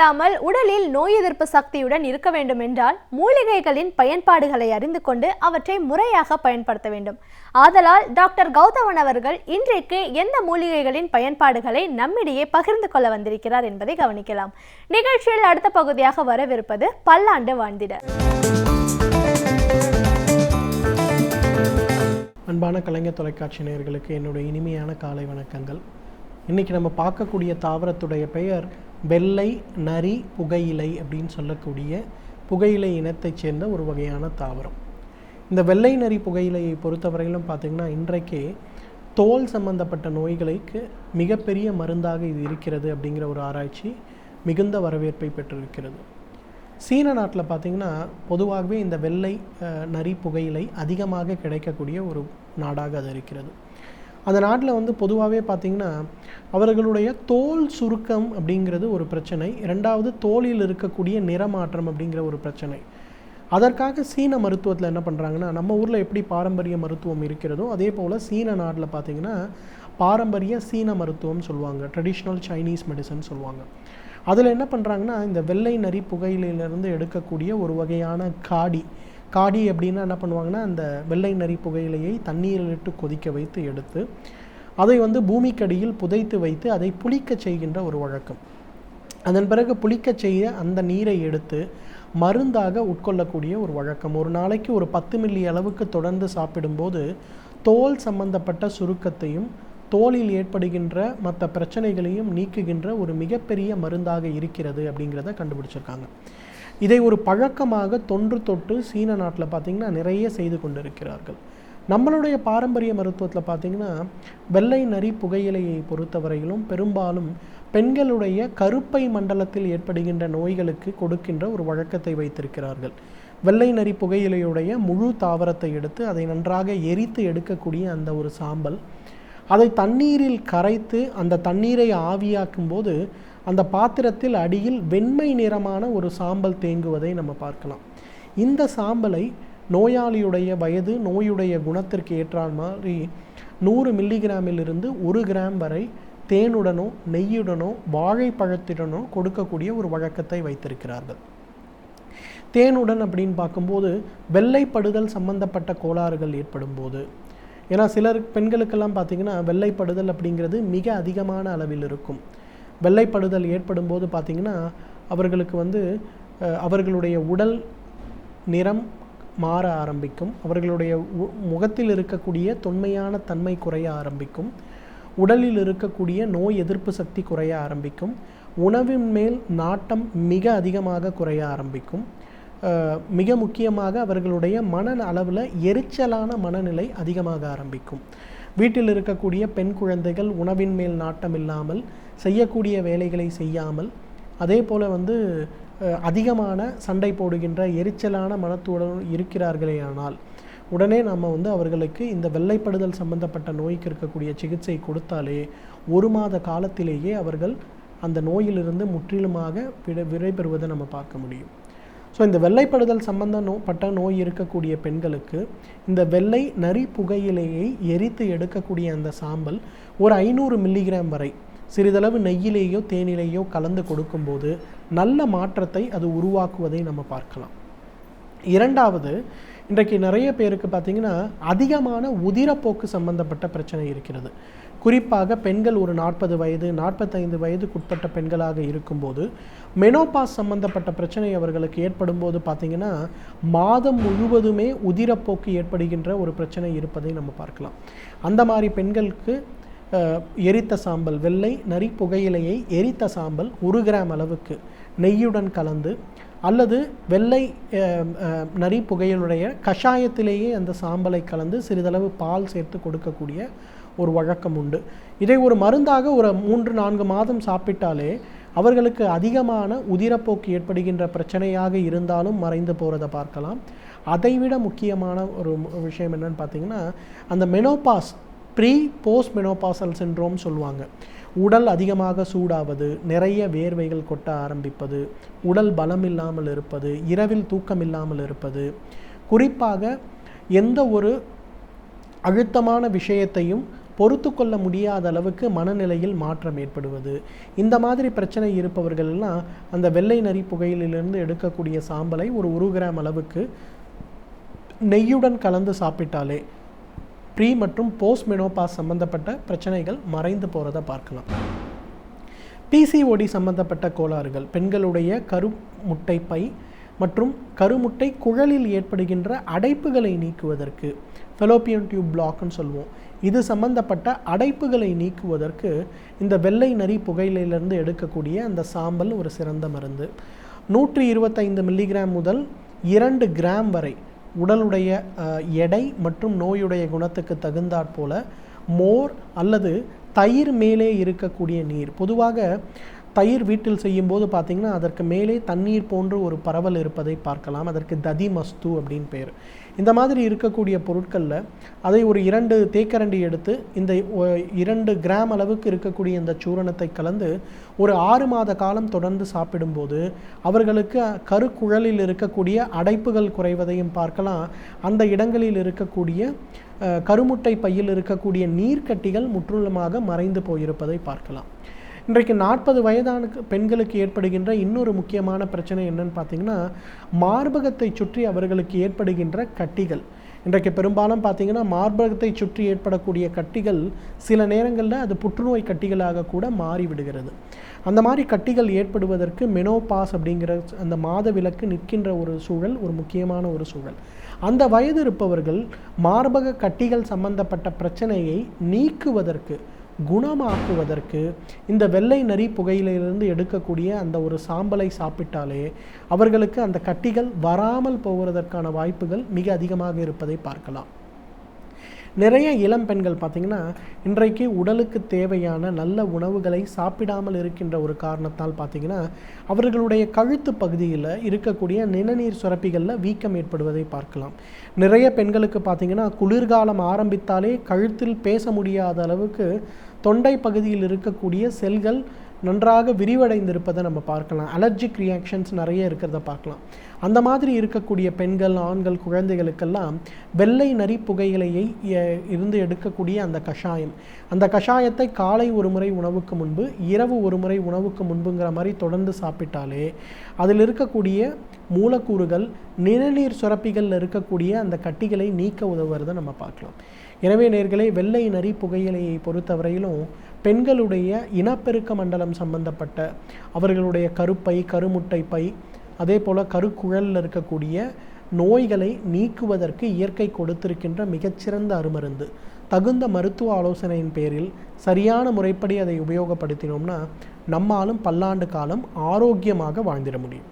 மட்டுமல்லாமல் உடலில் நோய் எதிர்ப்பு சக்தியுடன் இருக்க வேண்டும் என்றால் மூலிகைகளின் பயன்பாடுகளை அறிந்து கொண்டு அவற்றை முறையாக பயன்படுத்த வேண்டும். ஆதலால் டாக்டர் கௌதமன் அவர்கள் இன்றைக்கு எந்த மூலிகைகளின் பயன்பாடுகளை நம்மிடையே பகிர்ந்து கொள்ள வந்திருக்கிறார் என்பதை கவனிக்கலாம். நிகழ்ச்சியில் அடுத்த பகுதியாக வரவிருப்பது பல்லாண்டு வாழ்ந்திட. அன்பான கலைஞர் தொலைக்காட்சி நேயர்களுக்கு என்னுடைய இனிமையான காலை வணக்கங்கள். இன்றைக்கி நம்ம பார்க்கக்கூடிய தாவரத்துடைய பெயர் வெள்ளை நரி புகையிலை அப்படின்னு சொல்லக்கூடிய புகையிலை இனத்தைச் சேர்ந்த ஒரு வகையான தாவரம். இந்த வெள்ளை நரி புகையிலையை பொறுத்தவரையிலும் பார்த்திங்கன்னா இன்றைக்கு தோல் சம்பந்தப்பட்ட நோய்களுக்கு மிகப்பெரிய மருந்தாக இது இருக்கிறது அப்படிங்கிற ஒரு ஆராய்ச்சி மிகுந்த வரவேற்பை பெற்றிருக்கிறது. சீன நாட்டில் பார்த்திங்கன்னா பொதுவாகவே இந்த வெள்ளை நரி புகையிலை அதிகமாக கிடைக்கக்கூடிய ஒரு நாடாக அது இருக்கிறது. அந்த நாட்டில் பொதுவாகவே பார்த்திங்கன்னா அவர்களுடைய தோல் சுருக்கம் அப்படிங்கிறது ஒரு பிரச்சனை, இரண்டாவது தோலில் இருக்கக்கூடிய நிறமாற்றம் அப்படிங்கிற ஒரு பிரச்சனை. அதற்காக சீன மருத்துவத்தில் என்ன பண்ணுறாங்கன்னா, நம்ம ஊரில் எப்படி பாரம்பரிய மருத்துவம் இருக்கிறதோ அதே போல் சீன நாட்டில் பார்த்திங்கன்னா பாரம்பரிய சீன மருத்துவம் சொல்லுவாங்க, ட்ரெடிஷ்னல் சைனீஸ் மெடிசன் சொல்லுவாங்க. அதில் என்ன பண்ணுறாங்கன்னா, இந்த வெள்ளை நரி புகையிலிருந்து எடுக்கக்கூடிய ஒரு வகையான காடி அப்படின்னா என்ன பண்ணுவாங்கன்னா, அந்த வெள்ளை நரி புகையிலையை தண்ணீரில் இட்டு கொதிக்க வைத்து எடுத்து அதை பூமிக்கடியில் புதைத்து வைத்து அதை புளிக்க செய்கின்ற ஒரு வழக்கம். அதன் பிறகு புளிக்க செய்ய அந்த நீரை எடுத்து மருந்தாக உட்கொள்ளக்கூடிய ஒரு வழக்கம். ஒரு நாளைக்கு ஒரு 10 மில்லி அளவுக்கு தொடர்ந்து சாப்பிடும்போது தோல் சம்பந்தப்பட்ட சுருக்கத்தையும் தோலில் ஏற்படுகின்ற மற்ற பிரச்சனைகளையும் நீக்குகின்ற ஒரு மிகப்பெரிய மருந்தாக இருக்கிறது அப்படிங்கிறத கண்டுபிடிச்சிருக்காங்க. இதை ஒரு பழக்கமாக தொன்று சீன நாட்டில் பார்த்திங்கன்னா நிறைய செய்து கொண்டிருக்கிறார்கள். நம்மளுடைய பாரம்பரிய மருத்துவத்தில் பார்த்திங்கன்னா வெள்ளை நரி புகையிலையை பொறுத்தவரையிலும் பெரும்பாலும் பெண்களுடைய கருப்பை மண்டலத்தில் ஏற்படுகின்ற நோய்களுக்கு கொடுக்கின்ற ஒரு வழக்கத்தை வைத்திருக்கிறார்கள். வெள்ளை நரி புகையிலையுடைய முழு தாவரத்தை எடுத்து அதை நன்றாக எரித்து எடுக்கக்கூடிய அந்த ஒரு சாம்பல், அதை தண்ணீரில் கரைத்து அந்த தண்ணீரை ஆவியாக்கும் போது அந்த பாத்திரத்தில் அடியில் வெண்மை நிறமான ஒரு சாம்பல் தேங்குவதை நம்ம பார்க்கலாம். இந்த சாம்பலை நோயாளியுடைய வயது நோயுடைய குணத்திற்கு ஏற்ற மாதிரி 100 மில்லிகிராமிலிருந்து 1 கிராம் வரை தேனுடனோ நெய்யுடனோ வாழைப்பழத்துடனோ கொடுக்கக்கூடிய ஒரு வழக்கத்தை வைத்திருக்கிறார்கள். தேனுடன் அப்படின்னு பார்க்கும்போது வெள்ளைப்படுதல் சம்பந்தப்பட்ட கோளாறுகள் ஏற்படும் போது, ஏன்னா சிலர் பெண்களுக்கெல்லாம் பார்த்திங்கன்னா வெள்ளைப்படுதல் அப்படிங்கிறது மிக அதிகமான அளவில் இருக்கும். வெள்ளைப்படுதல் ஏற்படும் போது பார்த்திங்கன்னா அவர்களுக்கு அவர்களுடைய உடல் நிறம் மாற ஆரம்பிக்கும், அவர்களுடைய முகத்தில் இருக்கக்கூடிய தொன்மையான தன்மை குறைய ஆரம்பிக்கும், உடலில் இருக்கக்கூடிய நோய் எதிர்ப்பு சக்தி குறைய ஆரம்பிக்கும், உணவின் மேல் நாட்டம் மிக அதிகமாக குறைய ஆரம்பிக்கும், மிக முக்கியமாக அவர்களுடைய மன அளவில் எரிச்சலான மனநிலை அதிகமாக ஆரம்பிக்கும். வீட்டில் இருக்கக்கூடிய பெண் குழந்தைகள் உணவின் மேல் நாட்டம் இல்லாமல் செய்யக்கூடிய வேலைகளை செய்யாமல், அதே போல் அதிகமான சண்டை போடுகின்ற எரிச்சலான மனத்துடன் இருக்கிறார்களே ஆனால் உடனே நம்ம அவர்களுக்கு இந்த வெள்ளைப்படுதல் சம்பந்தப்பட்ட நோய்க்கு இருக்கக்கூடிய சிகிச்சை கொடுத்தாலே 1 மாத காலத்திலேயே அவர்கள் அந்த நோயிலிருந்து முற்றிலுமாக விடைபெறுவதை நம்ம பார்க்க முடியும். ஸோ இந்த வெள்ளைப்படுதல் சம்பந்தப்பட்ட நோய் இருக்கக்கூடிய பெண்களுக்கு இந்த வெள்ளை நரி புகையிலையை எரித்து எடுக்கக்கூடிய அந்த சாம்பல் ஒரு 500 மில்லிகிராம் வரை சிறிதளவு நெய்யிலேயோ தேனிலேயோ கலந்து கொடுக்கும்போது நல்ல மாற்றத்தை அது உருவாக்குவதை நம்ம பார்க்கலாம். இரண்டாவது, இன்றைக்கு நிறைய பேருக்கு பார்த்திங்கன்னா அதிகமான உதிரப்போக்கு சம்பந்தப்பட்ட பிரச்சனை இருக்கிறது. குறிப்பாக பெண்கள் ஒரு 40 வயது 45 வயதுக்குட்பட்ட பெண்களாக இருக்கும்போது மெனோபாஸ் சம்பந்தப்பட்ட பிரச்சனை அவர்களுக்கு ஏற்படும் போது பார்த்திங்கன்னா மாதம் முழுவதுமே உதிரப்போக்கு ஏற்படுகின்ற ஒரு பிரச்சனை இருப்பதை நம்ம பார்க்கலாம். அந்த மாதிரி பெண்களுக்கு எரித்த சாம்பல், வெள்ளை நரி புகையிலையை எரித்த சாம்பல் 1 கிராம் அளவுக்கு நெய்யுடன் கலந்து அல்லது வெள்ளை நரி புகையிலுடைய கஷாயத்திலேயே அந்த சாம்பலை கலந்து சிறிதளவு பால் சேர்த்து கொடுக்கக்கூடிய ஒரு வழக்கம் உண்டு. இதை ஒரு மருந்தாக ஒரு 3-4 மாதம் சாப்பிட்டாலே அவர்களுக்கு அதிகமான உதிரப்போக்கு ஏற்படுகின்ற பிரச்சனையாக இருந்தாலும் மறைந்து போகிறத பார்க்கலாம். அதைவிட முக்கியமான ஒரு விஷயம் என்னன்னு பார்த்திங்கன்னா, அந்த மெனோபாஸ் போஸ்ட் மெனோபாசல் சிண்ட்ரோம் சொல்லுவாங்க. உடல் அதிகமாக சூடாவது, நிறைய வேர்வைகள் கொட்ட ஆரம்பிப்பது, உடல் பலம் இல்லாமல் இருப்பது, இரவில் தூக்கம் இல்லாமல் இருப்பது, குறிப்பாக எந்த ஒரு அழுத்தமான விஷயத்தையும் பொறுத்து கொள்ள முடியாத அளவுக்கு மனநிலையில் மாற்றம் ஏற்படுவது, இந்த மாதிரி பிரச்சனை இருப்பவர்கள் எல்லாம் அந்த வெள்ளை நரி புகையிலிருந்து எடுக்கக்கூடிய சாம்பலை ஒரு 1 கிராம் அளவுக்கு நெய்யுடன் கலந்து சாப்பிட்டாலே ப்ரீ மற்றும் போஸ்ட் மெனோபாஸ் சம்பந்தப்பட்ட பிரச்சனைகள் மறைந்து போகிறத பார்க்கலாம். பிசிஓடி சம்பந்தப்பட்ட கோளாறுகள், பெண்களுடைய கருமுட்டை பை மற்றும் கருமுட்டை குழலில் ஏற்படுகின்ற அடைப்புகளை நீக்குவதற்கு, ஃபெலோப்பியன் டியூப் பிளாக்னு சொல்லுவோம், இது சம்பந்தப்பட்ட அடைப்புகளை நீக்குவதற்கு இந்த வெள்ளை நரி புகையிலிருந்து எடுக்கக்கூடிய அந்த சாம்பல் ஒரு சிறந்த மருந்து. 125 மில்லிகிராம் முதல் 2 கிராம் வரை உடலுடைய எடை மற்றும் நோயுடைய குணத்துக்கு தகுந்தாற் போல மோர் அல்லது தயிர் மேலே இருக்கக்கூடிய நீர், பொதுவாக தயிர் வீட்டில் செய்யும்போது பார்த்திங்கன்னா அதற்கு மேலே தண்ணீர் போன்று ஒரு பரவல் இருப்பதை பார்க்கலாம். அதற்கு ததி மஸ்து அப்படின்னு பேர். இந்த மாதிரி இருக்கக்கூடிய பொருட்களில் அதை ஒரு 2 தேக்கரண்டி எடுத்து இந்த 2 கிராம் அளவுக்கு இருக்கக்கூடிய இந்த சூரணத்தை கலந்து ஒரு 6 மாத காலம் தொடர்ந்து சாப்பிடும்போது அவர்களுக்கு கருக்குழலில் இருக்கக்கூடிய அடைப்புகள் குறைவதையும் பார்க்கலாம். அந்த இடங்களில் இருக்கக்கூடிய கருமுட்டை பையில் இருக்கக்கூடிய நீர்க்கட்டிகள் முற்றிலுமாக மறைந்து போயிருப்பதை பார்க்கலாம். இன்றைக்கு 40 வயதான பெண்களுக்கு ஏற்படுகின்ற இன்னொரு முக்கியமான பிரச்சனை என்னன்னு பார்த்தீங்கன்னா, மார்பகத்தை சுற்றி அவர்களுக்கு ஏற்படுகின்ற கட்டிகள். இன்றைக்கு பெரும்பாலும் பார்த்தீங்கன்னா மார்பகத்தை சுற்றி ஏற்படக்கூடிய கட்டிகள் சில நேரங்களில் அது புற்றுநோய் கட்டிகளாக கூட மாறிவிடுகிறது. அந்த மாதிரி கட்டிகள் ஏற்படுவதற்கு மெனோபாஸ் அப்படிங்கிற அந்த மாதவிலக்கு நிற்கின்ற ஒரு சூழல் ஒரு முக்கியமான ஒரு சூழல். அந்த வயது இருப்பவர்கள் மார்பக கட்டிகள் சம்பந்தப்பட்ட பிரச்சனையை நீக்குவதற்கு, குணமாக்குவதற்கு இந்த வெள்ளை நரி புகையிலிருந்து எடுக்கக்கூடிய அந்த ஒரு சாம்பலை சாப்பிட்டாலே அவர்களுக்கு அந்த கட்டிகள் வராமல் போவதற்கான வாய்ப்புகள் மிக அதிகமாக இருப்பதை பார்க்கலாம். நிறைய இளம் பெண்கள் பார்த்திங்கன்னா இன்றைக்கு உடலுக்கு தேவையான நல்ல உணவுகளை சாப்பிடாமல் இருக்கின்ற ஒரு காரணத்தால் பார்த்திங்கன்னா அவர்களுடைய கழுத்து பகுதியில் இருக்கக்கூடிய நிணநீர் சுரப்பிகளில் வீக்கம் ஏற்படுவதை பார்க்கலாம். நிறைய பெண்களுக்கு பார்த்திங்கன்னா குளிர்காலம் ஆரம்பித்தாலே கழுத்தில் பேச முடியாத அளவுக்கு தொண்டை பகுதியில் இருக்கக்கூடிய செல்கள் நன்றாக விரிவடைந்திருப்பதை நம்ம பார்க்கலாம். அலர்ஜிக் ரியாக்ஷன்ஸ் நிறைய இருக்கிறத பார்க்கலாம். அந்த மாதிரி இருக்கக்கூடிய பெண்கள், ஆண்கள், குழந்தைகளுக்கெல்லாம் வெள்ளை நரி புகையிலையை இருந்து எடுக்கக்கூடிய அந்த கஷாயத்தை காலை ஒரு முறை உணவுக்கு முன்பு, இரவு ஒரு முறை உணவுக்கு முன்புங்கிற மாதிரி தொடர்ந்து சாப்பிட்டாலே அதில் இருக்கக்கூடிய மூலக்கூறுகள் நிணநீர் சுரப்பிகளில் இருக்கக்கூடிய அந்த கட்டிகளை நீக்க உதவுறதை நம்ம பார்க்கலாம். எனவே நேயர்களே, வெள்ளை நரி புகையிலையை பொறுத்தவரையிலும் பெண்களுடைய இனப்பெருக்க மண்டலம் சம்பந்தப்பட்ட அவர்களுடைய கருப்பை, கருமுட்டை பை, அதே போல் கருக்குழலில் இருக்கக்கூடிய நோய்களை நீக்குவதற்கு இயற்கை கொடுத்திருக்கின்ற மிகச்சிறந்த அருமருந்து. தகுந்த மருத்துவ ஆலோசனையின் பேரில் சரியான முறைப்படி அதை உபயோகப்படுத்தினோம்னா நம்மாலும் பல்லாண்டு காலம் ஆரோக்கியமாக வாழ்ந்திட முடியும்.